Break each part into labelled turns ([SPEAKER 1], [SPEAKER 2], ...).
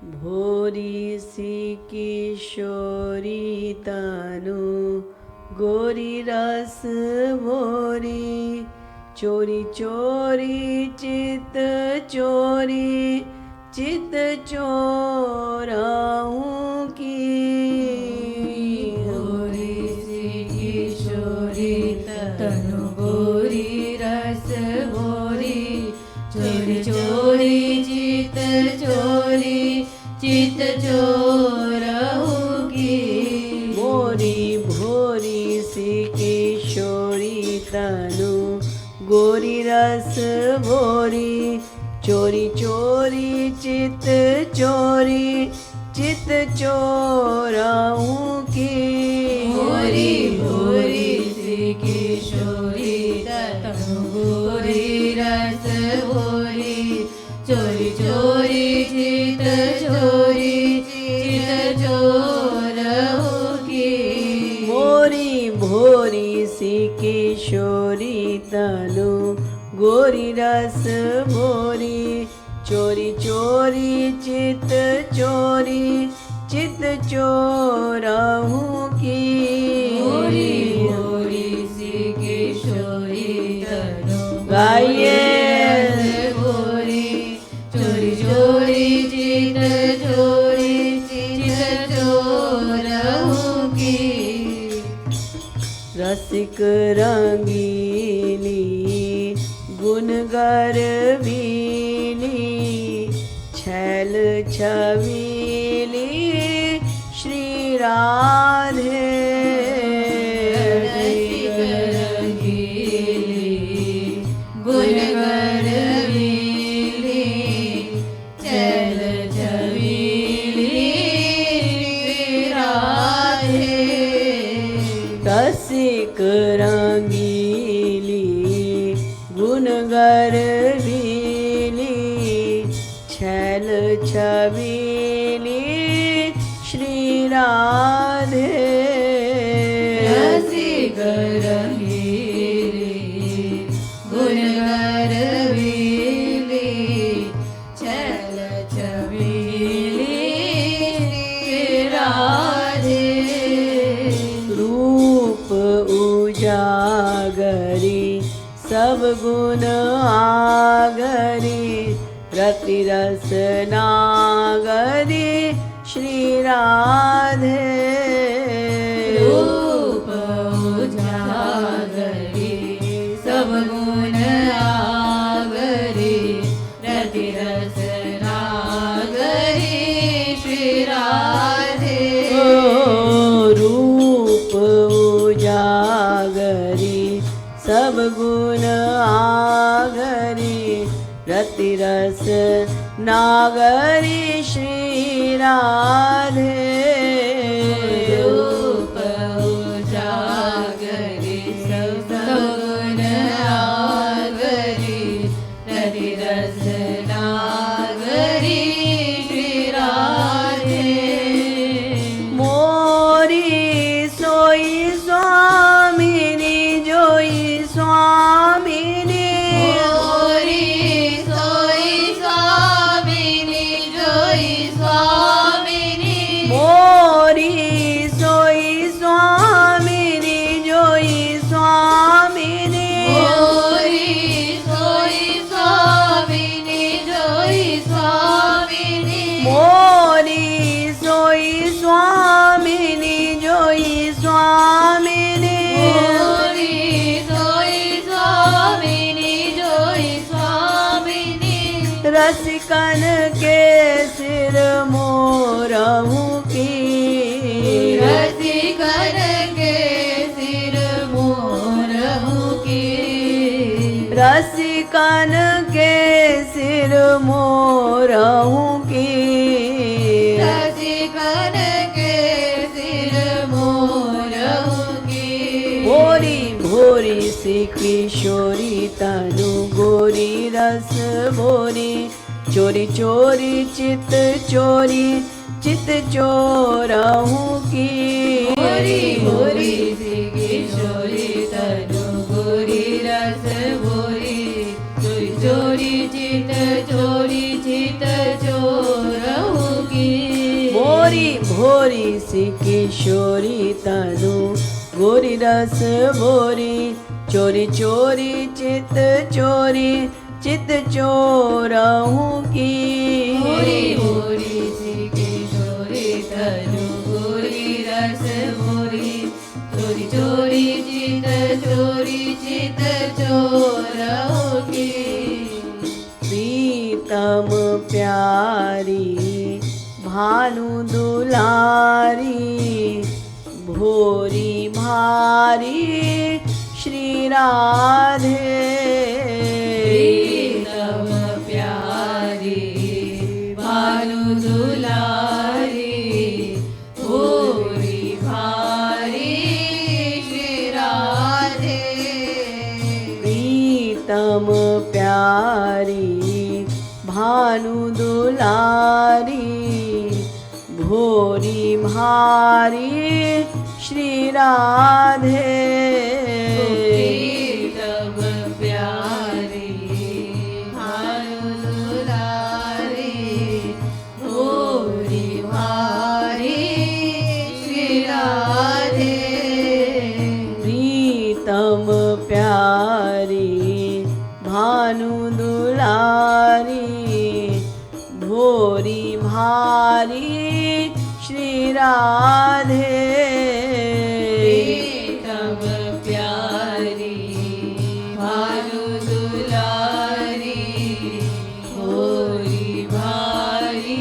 [SPEAKER 1] भोरी सी किशोरी तनु गोरी रस भोरी चोरी चोरी चित चोरी चित चोराहूँ की
[SPEAKER 2] भोरी सी किशोरी तनु गोरी रस भोरी चोरी चोरी चित चोरी चित चोराहूँ की
[SPEAKER 1] मोरी भोरी सी किशोरी तनु गोरी रस भोरी चोरी चोरी चित चोरी चित चोराहूँ की
[SPEAKER 2] भोरी भोरी सी किशोरी तनु गोरी रस भोरी चोरी चोरी चित चोरी चित चोराहूँ की
[SPEAKER 1] मोरी भोरी सी किशोरी तनु गोरी रस भोरी चोरी चोरी चित चोरी चित चोराहूँ की
[SPEAKER 2] भोरी भोरी सी किशोरी तनु
[SPEAKER 1] गाइए
[SPEAKER 2] भोरी चोरी चोरी चित चोरी चित चोराहूँ की
[SPEAKER 1] रसिक रंगीली गुणगर वीली छैल छबीली श्री राधे
[SPEAKER 2] रसिक रंगीली गुणगर वीली चल छबीली राधे
[SPEAKER 1] रसिक रंगीली गुणगर वीली छैल छबीली श्री राधे
[SPEAKER 2] रसिक रंगीली गुणगर वीली छल छबीली राधे
[SPEAKER 1] रूप उजागरी सब गुण आगरी रति रस नागरी श्री राधे
[SPEAKER 2] रूप उजागरी सब गुण आगरी रति रस नागरी श्री राधे
[SPEAKER 1] ओ रूप उजागरी सब गुण आगरी रति रस नागरी श्री राधे
[SPEAKER 2] रूप उजागरी सब गुण आगरी रति रस नागरी श्री राधे
[SPEAKER 1] मोरी सोई स्वामिनी जोई स्वामिनी
[SPEAKER 2] मोरी सोई स्वामिनी जोई स्वामिनी
[SPEAKER 1] मोरी सोई स्वामिनी जोई स्वामिनी
[SPEAKER 2] मोरी सोई स्वामिनी जोई स्वामिनी
[SPEAKER 1] मोरी सोई स्वामिनी जोई स्वामिनी
[SPEAKER 2] मोरी सोई स्वामिनी जोई स्वामिनी
[SPEAKER 1] रसिकन के सिर मोरहूँ की
[SPEAKER 2] रसिकन के सिर मोरहूँ की
[SPEAKER 1] रसिकन के सिर मोरहूँ की
[SPEAKER 2] रसिकन के सिर मोरहूँ की
[SPEAKER 1] भोरी भोरी सी किशोरी तनु गोरी रस भोरी चोरी चोरी चित चोरी चित चोराहूँ की
[SPEAKER 2] भोरी भोरी सी किशोरी तनु गोरी रस भोरी चोरी चोरी चित चोरी चित चोरहूँ की
[SPEAKER 1] भोरी भोरी सी किशोरी तनु गोरी रस भोरी चोरी चोरी चित चोरी चित चोरहूँ की
[SPEAKER 2] भोरी भोरी सी किशोरी तनु गोरी रस भोरी चोरी चोरी चित चोरहूँ की
[SPEAKER 1] प्रीतम प्यारी भानु दुलारी भोरी भारी श्री राधे
[SPEAKER 2] प्रीतम प्यारी भानु दुलारी भोरी भारी श्री राधे
[SPEAKER 1] प्रीतम प्यारी भानु दुलारी भोरी भारी श्री राधे
[SPEAKER 2] प्रीतम प्यारी भानु दुलारी भोरी भारी श्री राधे
[SPEAKER 1] प्रीतम प्यारी भानु दुलारी भोरी भारी श्री राधे
[SPEAKER 2] प्रीतम प्यारी भानु दुलारी भोरी भारी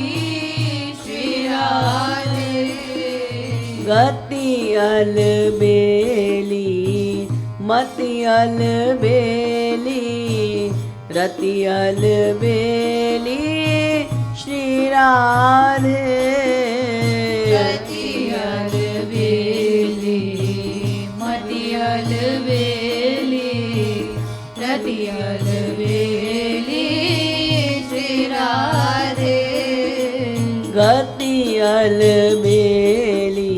[SPEAKER 2] श्री राधे
[SPEAKER 1] गति अलबेली मति अलबेली रति अलबेली श्री राधे
[SPEAKER 2] रति अलबेली मति अलबेली रति अलबेली श्री राधे
[SPEAKER 1] गति अलबेली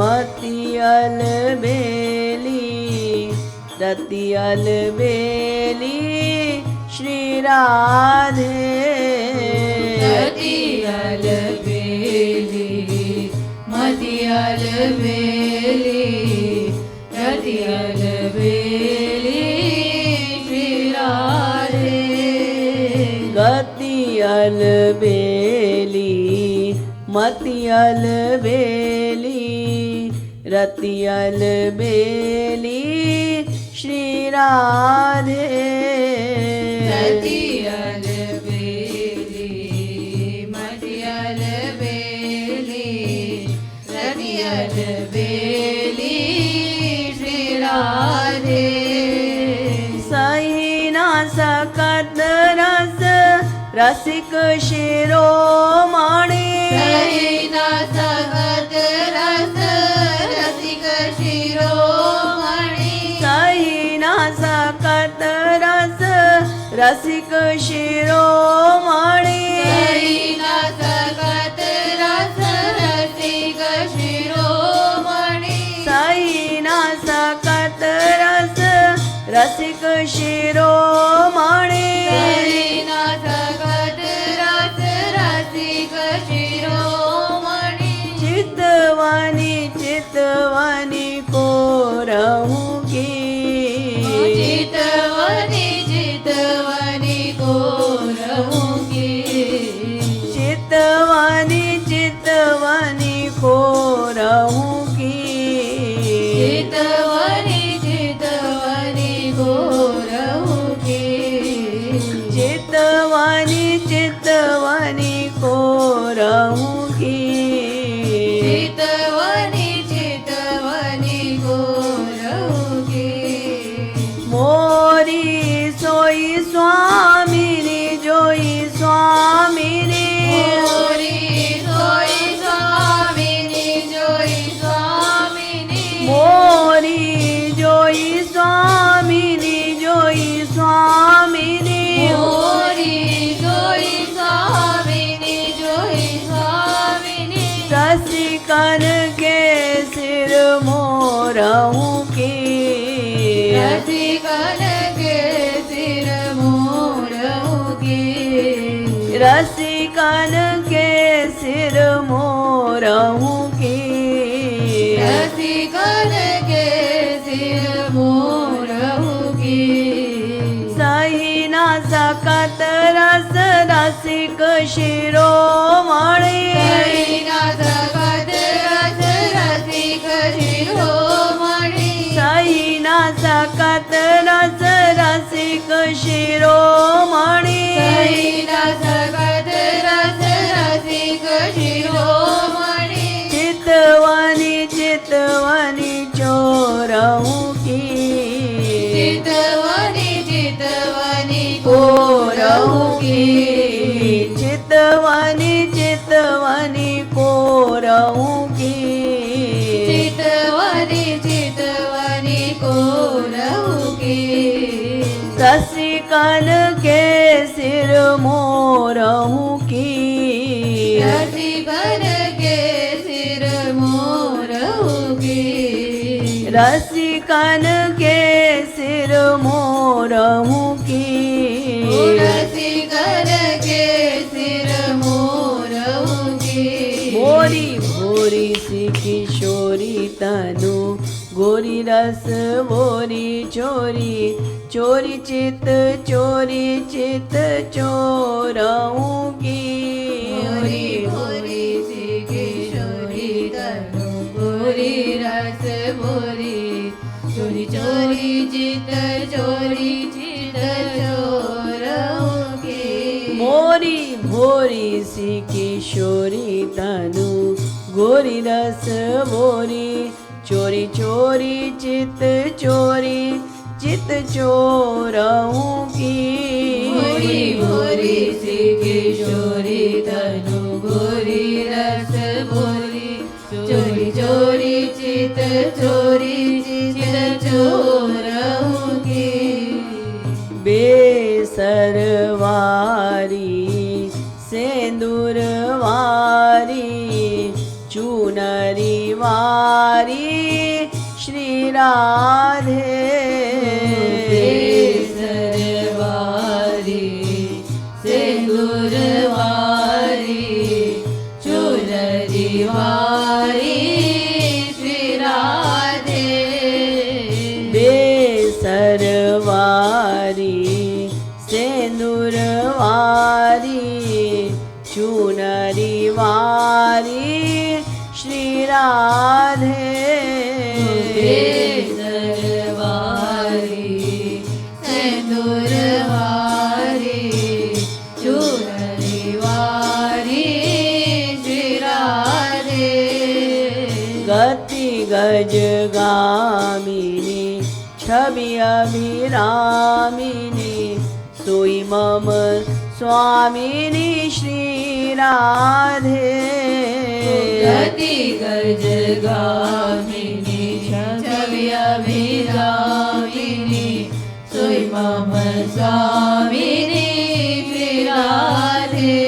[SPEAKER 1] मति अलबेली रति अलबेली श्री राधे
[SPEAKER 2] रति अलबेली मति अलबेली रति अलबेली श्री राधे
[SPEAKER 1] गति अलबेली मति अलबेली रति अलबेली श्री राधे
[SPEAKER 2] रति अलबेली मति अलबेली रति अलबेली श्री राधे
[SPEAKER 1] सही ना सकत रस रसिक शिरोमणि
[SPEAKER 2] सही ना सकत रस रसिक शिरोमणि
[SPEAKER 1] सही ना सकत रस रसिक शिरोमणि
[SPEAKER 2] सही ना सकत रस रसिक शिरोमणि
[SPEAKER 1] सही ना सकत रस रसिक शिरोमणि
[SPEAKER 2] सही ना सकत रस रसिक शिरोमणि
[SPEAKER 1] चितवनी चितवनी को रहूं की
[SPEAKER 2] चितवनी चितवनी को रहूंगी
[SPEAKER 1] चितवनी चितवनी को रहूं की
[SPEAKER 2] चितवनी चितवनी को रहूंगी
[SPEAKER 1] चितवनी चितवनी को रहूं की
[SPEAKER 2] चितवनी चितवनी को रहूंगी
[SPEAKER 1] मोरी सोई स्वामिनी जोई स्वामिनी
[SPEAKER 2] मोरी सोई स्वामिनी जोई स्वामिनी
[SPEAKER 1] मोरी जोई स्वामिनी जोई स्वामिनी
[SPEAKER 2] मोरी जोई स्वामिनी जोई स्वामिनी
[SPEAKER 1] रसिकन के सिर मोरहूं की
[SPEAKER 2] रसिकन के सिर मोरहूंगी
[SPEAKER 1] रसिकन के सिर मोर मोरहूँ की
[SPEAKER 2] रसिकन के सिर मोरहूँ की
[SPEAKER 1] सही ना सकत रस रसिक शिरोमणि
[SPEAKER 2] सही ना सकत रस रसिक शिरोमणि
[SPEAKER 1] सही ना सकत रस रसिक शिरोमणि
[SPEAKER 2] सही ना सकत रस रसिक शिरोमणि
[SPEAKER 1] चितवनी चितवनी चोरहूँ की
[SPEAKER 2] चितवनी चितवनी
[SPEAKER 1] कोरहूँ की चितवनी चितवनी कोरहूँ की
[SPEAKER 2] चितवनी चितवनी कोरहूँ की
[SPEAKER 1] रसिकन के सिर मोरहूँ की
[SPEAKER 2] रसिकन के सिर मोरहूँ की
[SPEAKER 1] रसिकन के सिर मोरहूँ की
[SPEAKER 2] रसिकन के सिर मोरहूँ की
[SPEAKER 1] भोरी भोरी सी किशोरी तनु गोरी रस भोरी चोरी चोरी चित चोरहूँ की
[SPEAKER 2] भोरी भोरी सी किशोरी तनु भोरी रस भोरी चोरी चोरी चित चोरहूँ की
[SPEAKER 1] मोरी भोरी सी किशोरी तनु गोरी रस भोरी चोरी चोरी चित चोरहूँ की
[SPEAKER 2] भोरी भोरी सी किशोरी तनु भोरी रस भोरी चोरी चोरी चित चोरहूँ की
[SPEAKER 1] बेसरवारी सेंदूरवारी चूनरी वारी श्री राधे
[SPEAKER 2] बेसरवारी सिंदूरवारी चुनरी वारी श्री राधे
[SPEAKER 1] बेसरवारी सेंदूरवारी चूनरी वारी श्री राधे
[SPEAKER 2] बेसरवारी सिंदूरवारी चुनरी वारी श्री राधे
[SPEAKER 1] गति गज गामिनी छवि अभिरामिनी सोई मम स्वामिनी श्री राधे
[SPEAKER 2] गति गज गामिनी छवि अभिरामिनी सोई मम स्वामिनी श्री राधे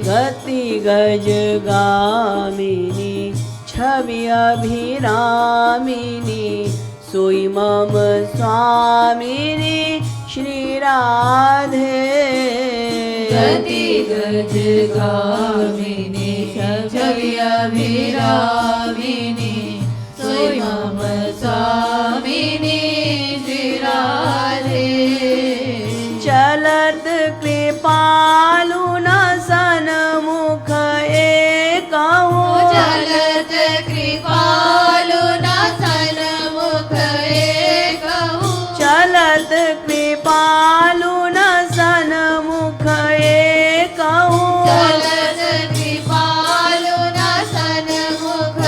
[SPEAKER 1] गति गज गामिनी छवि अभिरामिनी सोई मम स्वामिनी श्री राधे
[SPEAKER 2] गति गज गामिनी छवि अभिरामिनी सोई मम स्वामिनी श्री राधे
[SPEAKER 1] चलत कृपालु न सन्मुख एकहु
[SPEAKER 2] चलत कृपालु न सन्मुख एकहु
[SPEAKER 1] चलत कृपालु न सन्मुख एकहु
[SPEAKER 2] चलत कृपालु न सन्मुख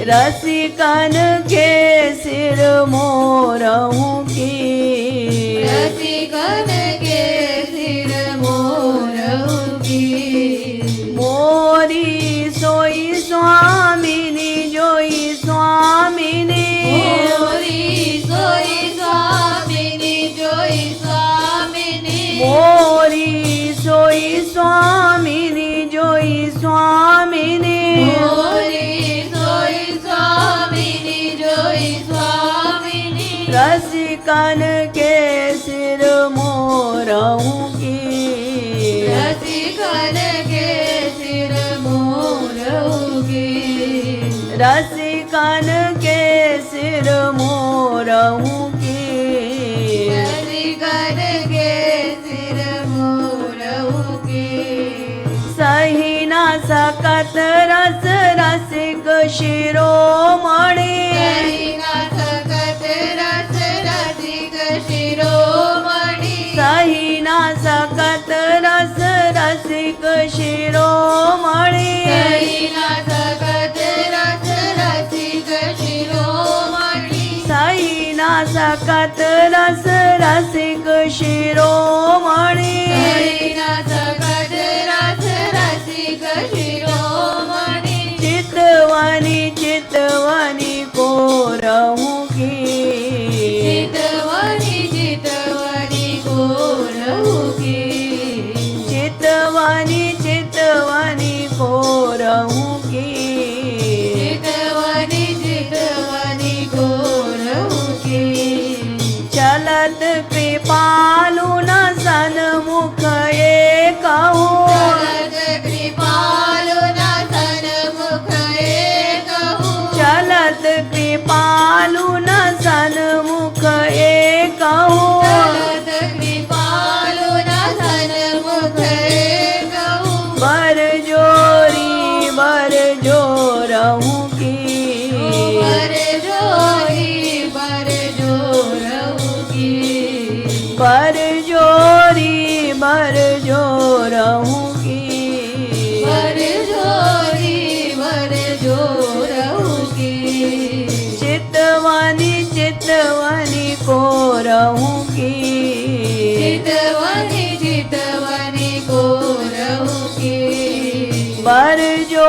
[SPEAKER 1] रसिकन के सिर मोरहूँ की,
[SPEAKER 2] रसिकन के सिर मोरहूँ की।
[SPEAKER 1] मोरी सोई स्वामिनी जोई स्वामिनी,
[SPEAKER 2] मोरी सोई स्वामिनी जोई स्वामिनी।
[SPEAKER 1] मोरी सोई स्वामिनी जोई स्वामिनी,
[SPEAKER 2] मोरी सोई स्वामिनी जोई स्वामिनी।
[SPEAKER 1] रसिकन के सिर मोरहूँ की,
[SPEAKER 2] रसिकन के सिर मोरहूँ की।
[SPEAKER 1] रसिकन के सिर मोरहूँ की,
[SPEAKER 2] रसिकन के सिर मोरहूँ की।
[SPEAKER 1] सही न सकत रस रसिक शिरोमणि,
[SPEAKER 2] सही न सकत रस रसिक शिरोमणि।
[SPEAKER 1] सही न सकत रस रसिक शिरोमणि,
[SPEAKER 2] सही न सकत रस रसिक शिरोमणि।
[SPEAKER 1] सही न सकत रस रसिक शिरोमणि,
[SPEAKER 2] सही न सकत रस रसिक शिरोमणि।
[SPEAKER 1] चितवनी चितवनी को रहूँ की,
[SPEAKER 2] चितवनी चितवनी को रहूँ की।
[SPEAKER 1] चितवनी चितवनी को रहूँ की,
[SPEAKER 2] चितवनी चितवनी को रहूँ की।
[SPEAKER 1] चलत कृपालु न सन्मुख ये कहूँ,
[SPEAKER 2] चलत कृपालु न सन्मुख ये कहूँ।
[SPEAKER 1] चलत कृपालु न सन्मुख ये कहूँ,
[SPEAKER 2] चलत कृपालु न सन्मुख ये कहूँ।
[SPEAKER 1] बर जो रहूँ की,
[SPEAKER 2] बर रहूँ की।
[SPEAKER 1] बर जो रहूँ की,
[SPEAKER 2] बर जो रहूँ की।
[SPEAKER 1] चितवनी चितवनी को रहूँ की,
[SPEAKER 2] चितवनी चितवनी को रहूँ की।
[SPEAKER 1] बर जो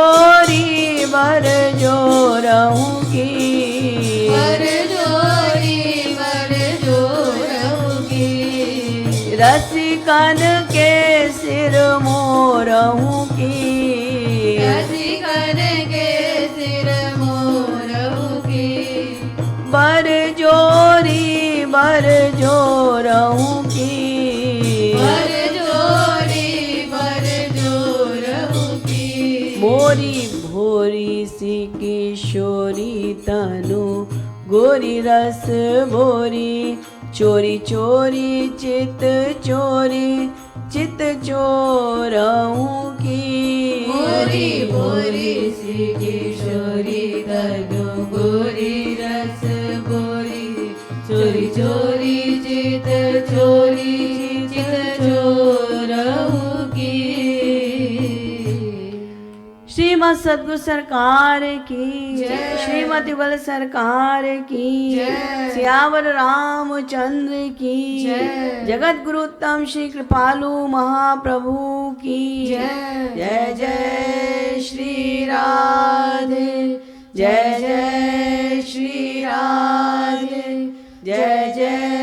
[SPEAKER 1] रहूँ की,
[SPEAKER 2] बर जो रहूँ की।
[SPEAKER 1] रसिकन के सिर मोरहूँ की,
[SPEAKER 2] रसिकन के सिर मोरहूँ की।
[SPEAKER 1] बर जो रहूँ की,
[SPEAKER 2] बर जो रहूँ की।
[SPEAKER 1] मोरी भोरी सी किशोरी तनु गोरी रस भोरी, चोरी चोरी चित चोरहूँ की।
[SPEAKER 2] मोरी भोरी सी किशोरी तनु गोरी रस बोरी, चोरी चोरी चित चोरहूँ की।
[SPEAKER 1] श्रीमद सद्गुरु सरकार की,
[SPEAKER 2] जय।
[SPEAKER 1] श्रीमद युगल सरकार की,
[SPEAKER 2] जय।
[SPEAKER 1] सियावर रामचंद्र की,
[SPEAKER 2] जय।
[SPEAKER 1] जगत गुरु उत्तम श्री कृपालु महाप्रभु की
[SPEAKER 2] जय।
[SPEAKER 1] जय जय श्री राधे, जय जय श्री राधे, जय जय